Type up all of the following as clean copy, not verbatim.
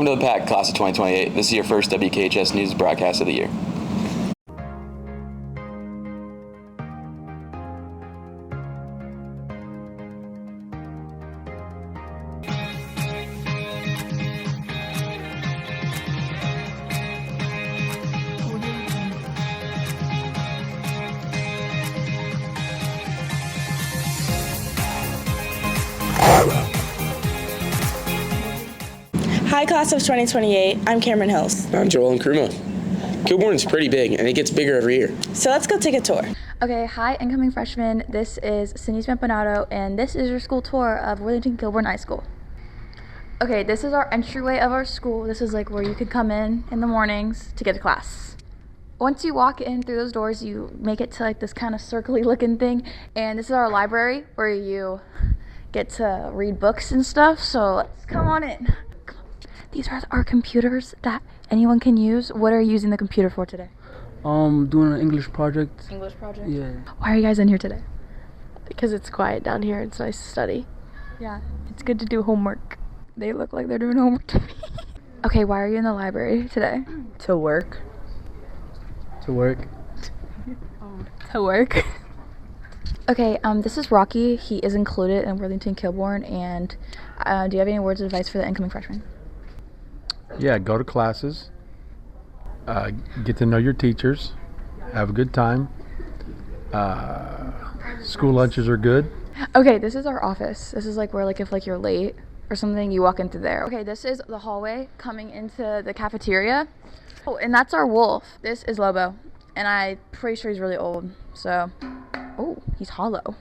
Welcome to the PAC class of 2028. This is your first WKHS News broadcast of the year. Hi, class of 2028. I'm Cameron Hills. I'm Joel Nkrumah. Kilbourne's pretty big, and it gets bigger every year. So let's go take a tour. Okay, hi incoming freshmen. This is Cindy Spampanato, and this is your school tour of Worthington Kilbourne High School. Okay, this is our entryway of our school. This is like where you could come in the mornings to get to class. Once you walk in through those doors, you make it to like this kind of circly looking thing, and this is our library where you get to read books and stuff. So let's come on in. These are our computers that anyone can use. What are you using the computer for today? Doing an English project. English project? Yeah. Why are you guys in here today? Because it's quiet down here. It's nice to study. Yeah, it's good to do homework. They look like they're doing homework to me. Okay, why are you in the library today? To work. To work. To work. Okay, this is Rocky. He is included in Worthington Kilbourne, and do you have any words of advice for the incoming freshmen? Yeah, go to classes, get to know your teachers, have a good time. School lunches are good. Okay, this is our office. This is like where if you're late or something, you walk into there. Okay, this is the hallway coming into the cafeteria. Oh, and that's our wolf. This is Lobo, and I'm pretty sure he's really old, so... Oh, he's hollow.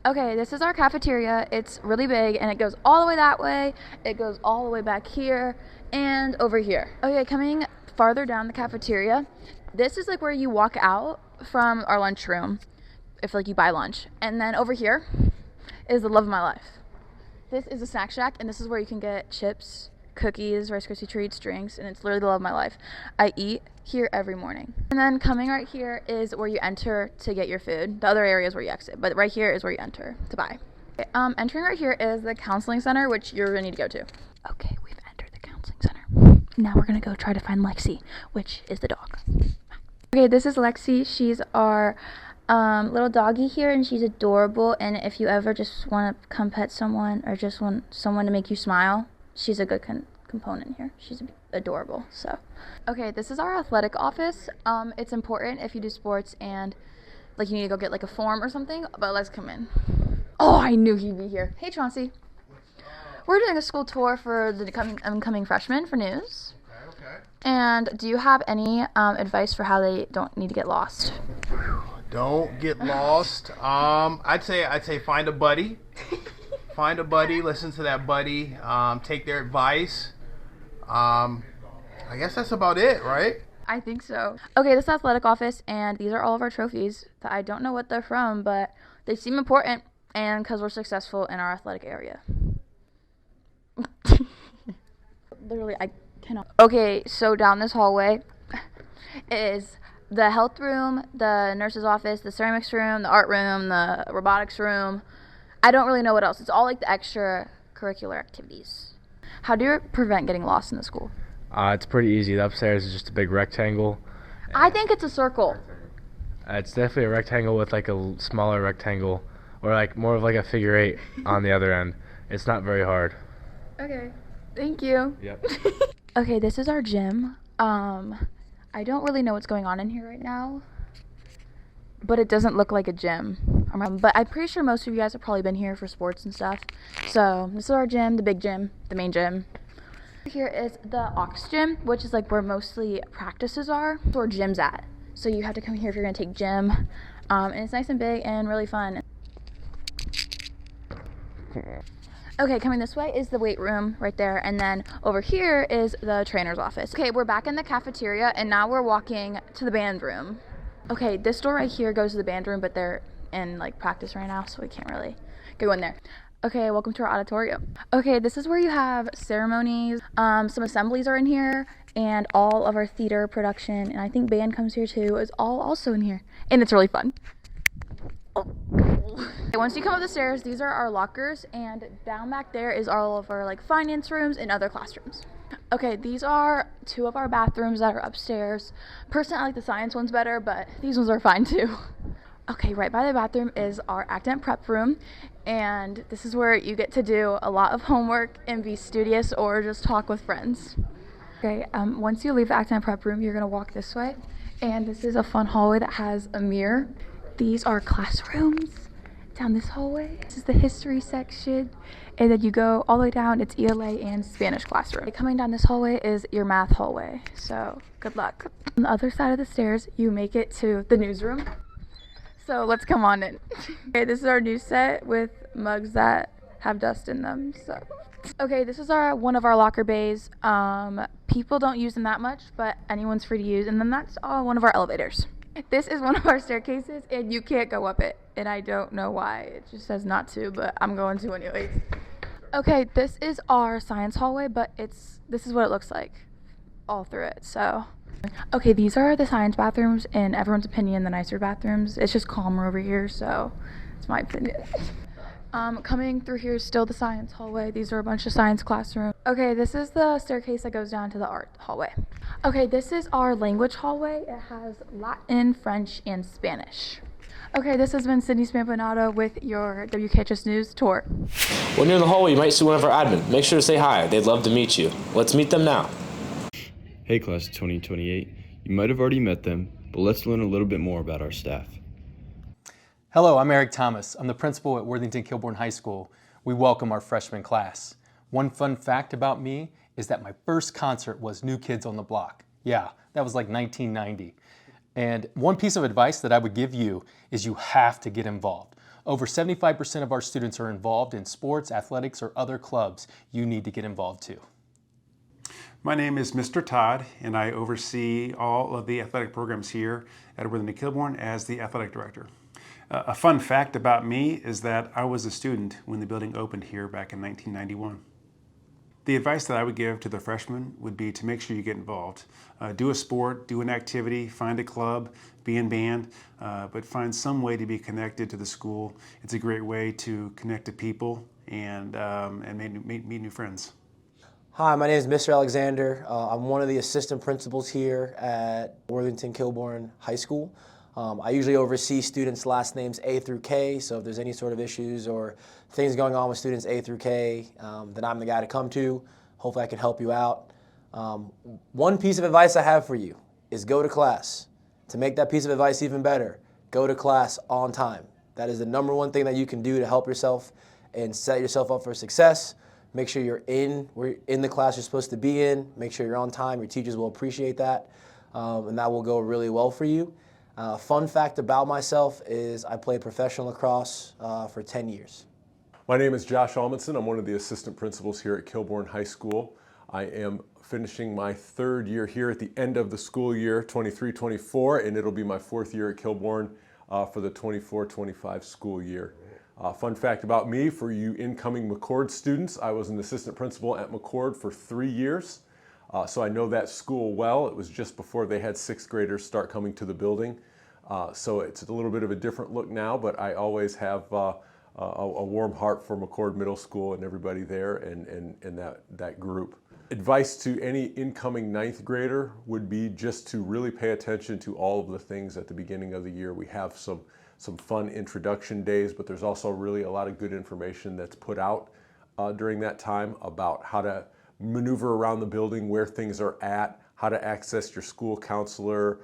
Okay, this is our cafeteria. It's really big, and it goes all the way that way. It goes all the way back here and over here. Okay, coming farther down the cafeteria, this is like where you walk out from our lunchroom if you buy lunch. And then over here is the love of my life. This is a snack shack, and this is where you can get chips, cookies, Rice Krispie treats, drinks, and it's literally the love of my life. I eat here every morning. And then coming right here is where you enter to get your food. The other area is where you exit, but right here is where you enter to buy. Okay, entering right here is the counseling center, which you're gonna need to go to. Okay, we've entered the counseling center. Now we're gonna go try to find Lexi, which is the dog. Okay, this is Lexi. She's our little doggy here, and she's adorable. And if you ever just want to come pet someone or just want someone to make you smile, she's a good component here. She's adorable. So, okay, this is our athletic office. It's important if you do sports and you need to go get a form or something. But let's come in. Oh, I knew he'd be here. Hey, Chauncey. We're doing a school tour for the incoming freshmen for news. Okay. And do you have any advice for how they don't need to get lost? Don't get lost. I'd say find a buddy. Find a buddy. Listen to that buddy. Take their advice. I guess that's about it, right? I think so. Okay, this is the athletic office, and these are all of our trophies that I don't know what they're from, but they seem important, and because we're successful in our athletic area. Literally, I cannot. Okay, so down this hallway is the health room, the nurse's office, the ceramics room, the art room, the robotics room. I don't really know what else. It's all the extracurricular activities. How do you prevent getting lost in the school? It's pretty easy. The upstairs is just a big rectangle. I think it's a circle. It's definitely a rectangle with a smaller rectangle, or more of a figure eight on the other end. It's not very hard. Okay, thank you. Yep. Okay, this is our gym. I don't really know what's going on in here right now, but it doesn't look like a gym. But I'm pretty sure most of you guys have probably been here for sports and stuff. So this is our gym, the big gym, the main gym. Here is the aux gym, which is where mostly practices are. That's where gym's at. So you have to come here if you're gonna take gym. And it's nice and big and really fun. Okay, coming this way is the weight room right there, and then over here is the trainer's office. Okay, we're back in the cafeteria, and now we're walking to the band room. Okay, this door right here goes to the band room, but they're in practice right now, so we can't really go in there. Okay, welcome to our auditorium. Okay, this is where you have ceremonies. Some assemblies are in here, and all of our theater production, and I think band comes here too, is all also in here, and it's really fun. Oh. Okay, once you come up the stairs, these are our lockers, and down back there is all of our finance rooms and other classrooms. Okay, these are two of our bathrooms that are upstairs. Personally, I like the science ones better, but these ones are fine too. Okay, right by the bathroom is our academic prep room, and this is where you get to do a lot of homework and be studious or just talk with friends. Okay, once you leave the academic prep room, you're gonna walk this way, and this is a fun hallway that has a mirror. These are classrooms down this hallway. This is the history section, and then you go all the way down, it's ELA and Spanish classroom. Coming down this hallway is your math hallway, so good luck. On the other side of the stairs, you make it to the newsroom. So let's come on in. Okay, this is our news set with mugs that have dust in them, so. Okay, this is one of our locker bays. People don't use them that much, but anyone's free to use, and then that's one of our elevators. This is one of our staircases, and you can't go up it, and I don't know why. It just says not to, but I'm going to anyways. Okay, this is our science hallway, but this is what it looks like all through it, so. Okay, these are the science bathrooms, in everyone's opinion, the nicer bathrooms. It's just calmer over here, so it's my opinion. Coming through here is still the science hallway. These are a bunch of science classrooms. Okay, this is the staircase that goes down to the art hallway. Okay, this is our language hallway. It has Latin, French, and Spanish. Okay, this has been Sydney Spampanato with your WKHS News tour. When you're in the hallway, you might see one of our admin. Make sure to say hi. They'd love to meet you. Let's meet them now. Hey class of 2028, you might have already met them, but let's learn a little bit more about our staff. Hello, I'm Eric Thomas. I'm the principal at Worthington Kilbourne High School. We welcome our freshman class. One fun fact about me is that my first concert was New Kids on the Block. Yeah, that was like 1990. And one piece of advice that I would give you is you have to get involved. Over 75% of our students are involved in sports, athletics, or other clubs. You need to get involved too. My name is Mr. Todd, and I oversee all of the athletic programs here at Worthington Kilbourne as the athletic director. A fun fact about me is that I was a student when the building opened here back in 1991. The advice that I would give to the freshmen would be to make sure you get involved. Do a sport, do an activity, find a club, be in band, but find some way to be connected to the school. It's a great way to connect to people and meet new friends. Hi, my name is Mr. Alexander. I'm one of the assistant principals here at Worthington Kilbourne High School. I usually oversee students' last names A through K, so if there's any sort of issues or things going on with students A through K, then I'm the guy to come to. Hopefully I can help you out. One piece of advice I have for you is go to class. To make that piece of advice even better, go to class on time. That is the number one thing that you can do to help yourself and set yourself up for success. Make sure you're in the class you're supposed to be in. Make sure you're on time. Your teachers will appreciate that, and that will go really well for you. Fun fact about myself is I played professional lacrosse for 10 years. My name is Josh Almondson. I'm one of the assistant principals here at Kilbourne High School. I am finishing my third year here at the end of the school year, 23-24, and it'll be my fourth year at Kilbourne for the 24-25 school year. Fun fact about me, for you incoming McCord students, I was an assistant principal at McCord for 3 years. So I know that school well. It was just before they had sixth graders start coming to the building. So it's a little bit of a different look now, but I always have a warm heart for McCord Middle School and everybody there and that group. Advice to any incoming ninth grader would be just to really pay attention to all of the things at the beginning of the year. We have some fun introduction days, but there's also really a lot of good information that's put out during that time about how to maneuver around the building, where things are at, how to access your school counselor,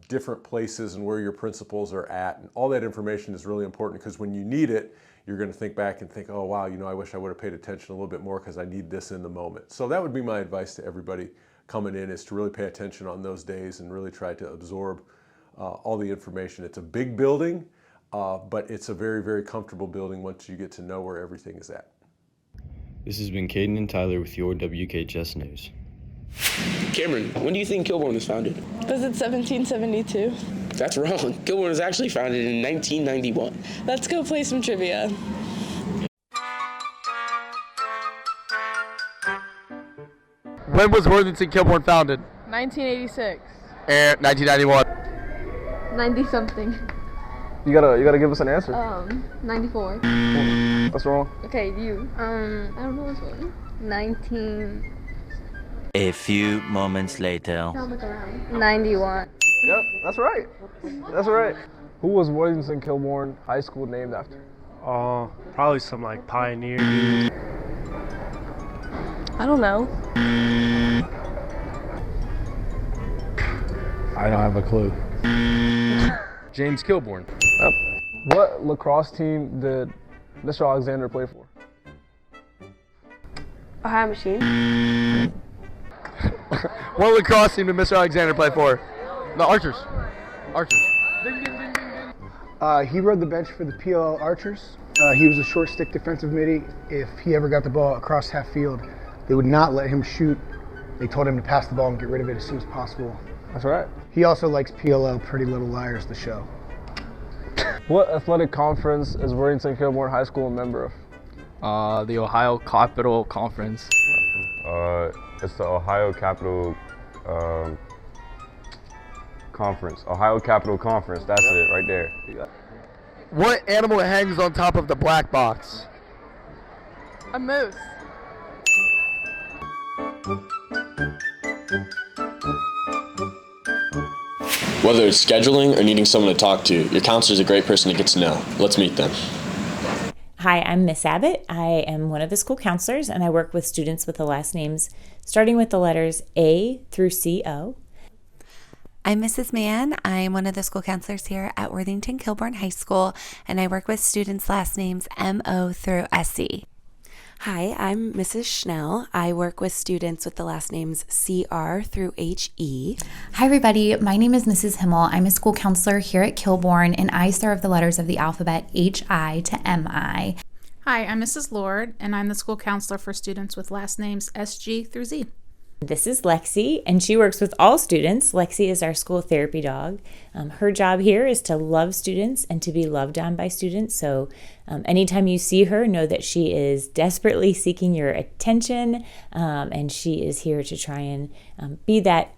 different places and where your principals are at. And all that information is really important because when you need it, you're going to think back and think, oh wow, I wish I would have paid attention a little bit more because I need this in the moment. So that would be my advice to everybody coming in, is to really pay attention on those days and really try to absorb all the information. It's a big building, but it's a very, very comfortable building once you get to know where everything is at. This has been Caden and Tyler with your WKHS News. Cameron, when do you think Kilbourne was founded? Was it 1772? That's wrong. Kilbourne was actually founded in 1991. Let's go play some trivia. When was Worthington Kilbourne founded? 1986. And 1991. 90-something. You gotta give us an answer. 94. What's wrong? Okay, you. I don't know this one. A few moments later. 91. Yep, that's right. That's right. Who was Worthington Kilbourne High School named after? Probably some like pioneer dude. I don't know. I don't have a clue. James Kilbourne. Yep. What lacrosse team did Mr. Alexander play for? Ohio Machine. What lacrosse team did Mr. Alexander play for? The Archers. Archers. He rode the bench for the PLL Archers. He was a short stick defensive midi. If he ever got the ball across half field, they would not let him shoot. They told him to pass the ball and get rid of it as soon as possible. That's right. He also likes PLL, Pretty Little Liars, the show. What athletic conference is Worthington Kilbourne High School a member of? The Ohio Capital Conference. It's the Ohio Capital Conference. Ohio Capital Conference. That's it right there. What animal hangs on top of the black box? A moose. Whether it's scheduling or needing someone to talk to, your counselor is a great person to get to know. Let's meet them. Hi, I'm Miss Abbott. I am one of the school counselors, and I work with students with the last names starting with the letters A through CO. I'm Mrs. Mann. I'm one of the school counselors here at Worthington Kilbourne High School, and I work with students' last names MO through SC. Hi, I'm Mrs. Schnell. I work with students with the last names CR through HE. Hi, everybody. My name is Mrs. Himmel. I'm a school counselor here at Kilbourne, and I serve the letters of the alphabet HI to MI. Hi, I'm Mrs. Lord, and I'm the school counselor for students with last names SG through Z. This is Lexi, and she works with all students. Lexi is our school therapy dog. Her job here is to love students and to be loved on by students. So anytime you see her, know that she is desperately seeking your attention, and she is here to try and be that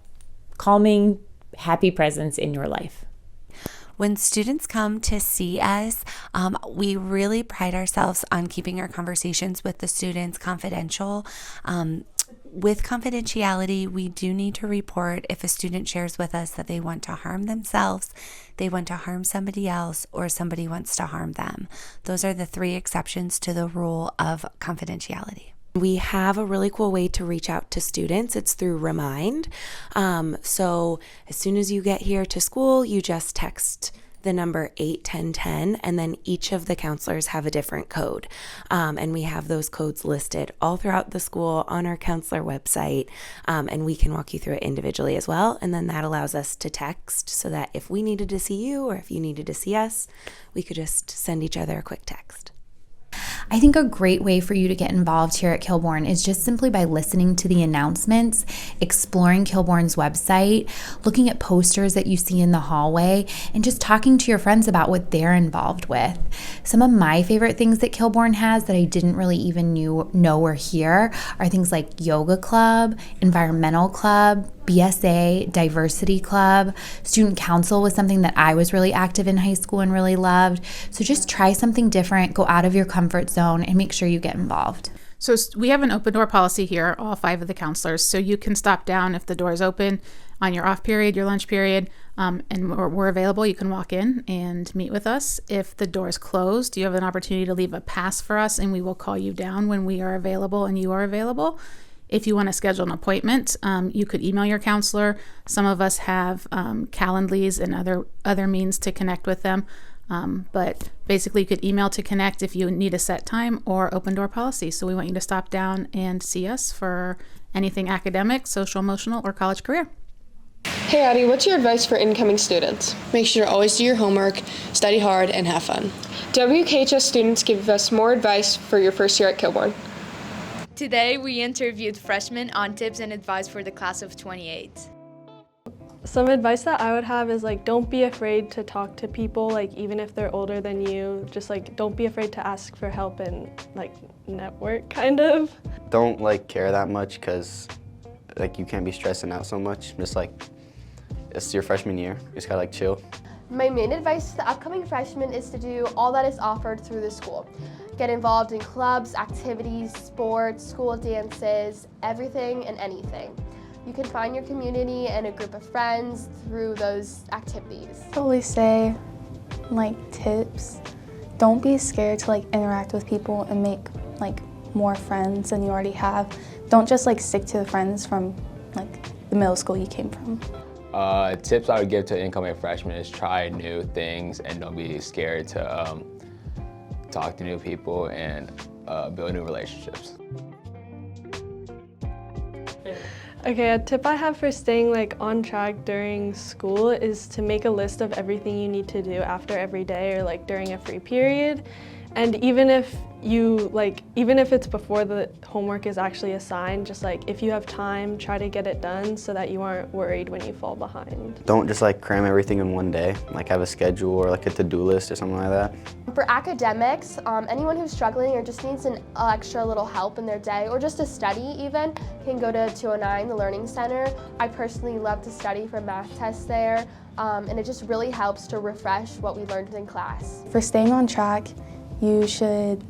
calming, happy presence in your life. When students come to see us, we really pride ourselves on keeping our conversations with the students confidential. With confidentiality, we do need to report if a student shares with us that they want to harm themselves, they want to harm somebody else, or somebody wants to harm them. Those are the 3 exceptions to the rule of confidentiality. We have a really cool way to reach out to students. It's through Remind. So as soon as you get here to school, you just text the number 81010, and then each of the counselors have a different code. And we have those codes listed all throughout the school on our counselor website, and we can walk you through it individually as well. And then that allows us to text so that if we needed to see you or if you needed to see us, we could just send each other a quick text. I think a great way for you to get involved here at Kilbourne is just simply by listening to the announcements, exploring Kilbourne's website, looking at posters that you see in the hallway, and just talking to your friends about what they're involved with. Some of my favorite things that Kilbourne has that I didn't really even know were here are things like yoga club, environmental club, BSA, diversity club. Student council was something that I was really active in high school and really loved. So just try something different, go out of your comfort zone, and make sure you get involved. So we have an open door policy here, all 5 of the counselors. So you can stop down if the door is open on your off period, your lunch period, and we're available. You can walk in and meet with us. If the door is closed, you have an opportunity to leave a pass for us, and we will call you down when we are available and you are available. If you want to schedule an appointment, you could email your counselor. Some of us have Calendly's and other means to connect with them. But basically, you could email to connect if you need a set time, or open door policy. So we want you to stop down and see us for anything academic, social, emotional, or college career. Hey Addie, what's your advice for incoming students? Make sure to always do your homework, study hard, and have fun. WKHS students give us more advice for your first year at Kilbourne. Today, we interviewed freshmen on tips and advice for the class of 28. Some advice that I would have is don't be afraid to talk to people, even if they're older than you. Just don't be afraid to ask for help and network kind of. Don't care that much because you can't be stressing out so much. Just it's your freshman year. You just gotta chill. My main advice to the upcoming freshmen is to do all that is offered through the school. Get involved in clubs, activities, sports, school dances, everything and anything. You can find your community and a group of friends through those activities. Probably say like tips. Don't be scared to like interact with people and make like more friends than you already have. Don't just like stick to the friends from like the middle school you came from. Tips I would give to incoming freshmen is try new things and don't be scared to talk to new people and build new relationships. Okay, a tip I have for staying like on track during school is to make a list of everything you need to do after every day or like during a free period. And even if it's before the homework is actually assigned, just like if you have time, try to get it done so that you aren't worried when you fall behind. Don't just like cram everything in one day, like have a schedule or like a to-do list or something like that. For academics, anyone who's struggling or just needs an extra little help in their day or just to study even, can go to 209, the Learning Center. I personally love to study for math tests there, and it just really helps to refresh what we learned in class. For staying on track, you should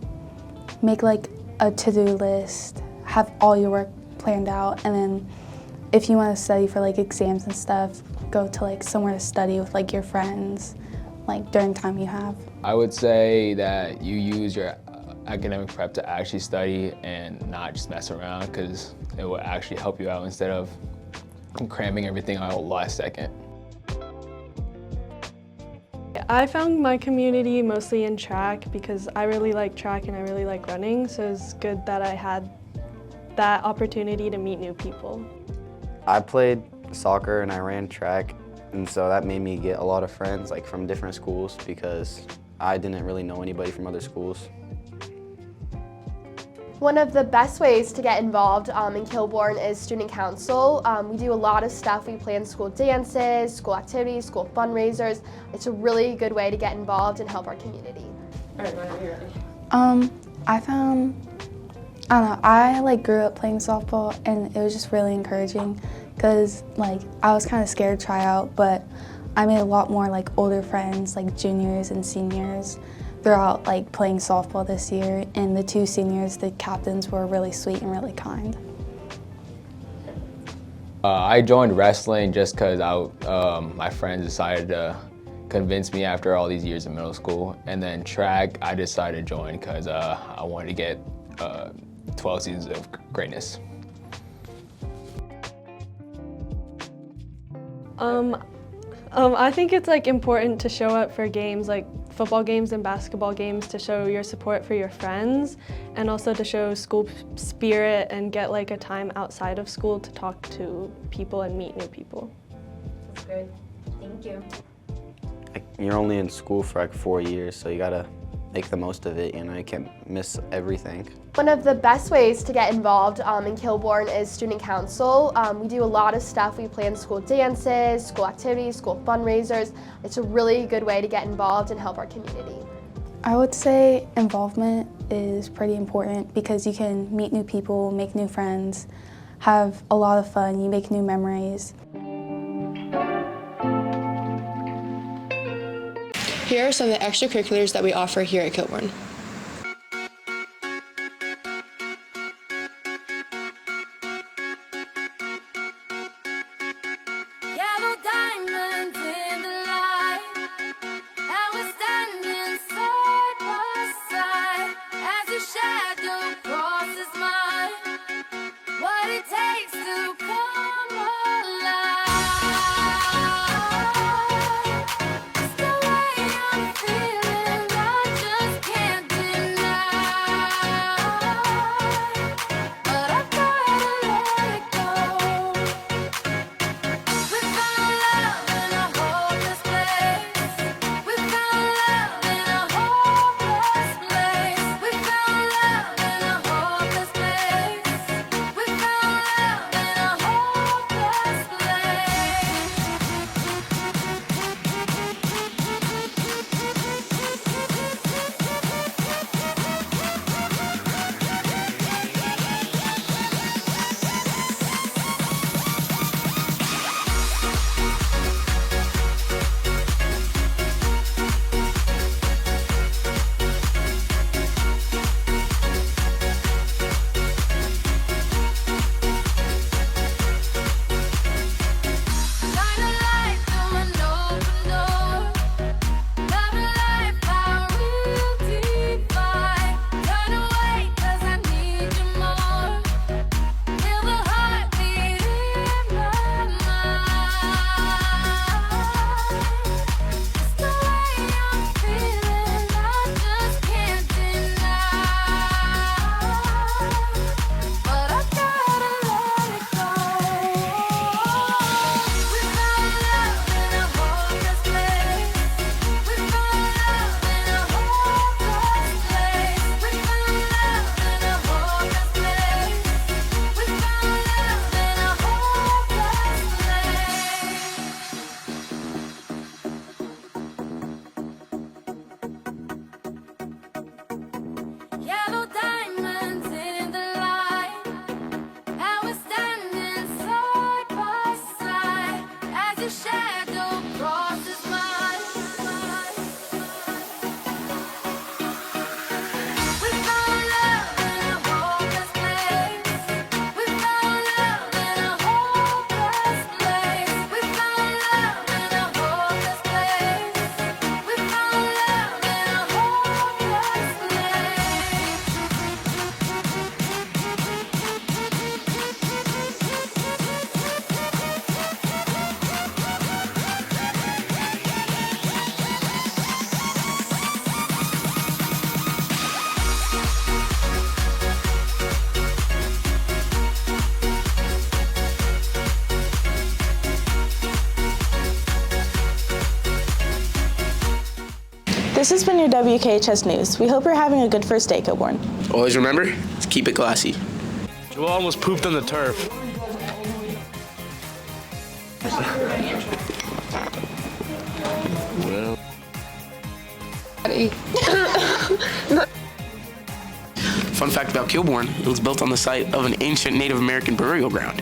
make like a to-do list, have all your work planned out, and then if you want to study for like exams and stuff, go to like somewhere to study with like your friends, like during time you have. I would say that you use your academic prep to actually study and not just mess around, because it will actually help you out instead of cramming everything out last second. I found my community mostly in track because I really like track and I really like running, so it's good that I had that opportunity to meet new people. I played soccer and I ran track, and so that made me get a lot of friends like from different schools because I didn't really know anybody from other schools. One of the best ways to get involved in Kilbourne is student council. We do a lot of stuff. We plan school dances, school activities, school fundraisers. It's a really good way to get involved and help our community. All right, Maya, you're ready. I like grew up playing softball, and it was just really encouraging because like I was kind of scared to try out, but I made a lot more like older friends, like juniors and seniors, throughout like playing softball this year, and the two seniors, the captains, were really sweet and really kind. I joined wrestling just because my friends decided to convince me after all these years in middle school, and then track I decided to join because I wanted to get 12 seasons of greatness. I think it's like important to show up for games like football games and basketball games to show your support for your friends, and also to show school spirit and get like a time outside of school to talk to people and meet new people. That's good. Thank you. Like, you're only in school for like 4 years, so you gotta make the most of it, you know, you can't miss everything. One of the best ways to get involved in Kilbourne is student council. We do a lot of stuff. We plan school dances, school activities, school fundraisers. It's a really good way to get involved and help our community. I would say involvement is pretty important because you can meet new people, make new friends, have a lot of fun, you make new memories. Here are some of the extracurriculars that we offer here at Kilbourne. Can't This has been your WKHS News. We hope you're having a good first day, Kilbourne. Always remember, keep it classy. Joel almost pooped on the turf. Well. Fun fact about Kilbourne, it was built on the site of an ancient Native American burial ground.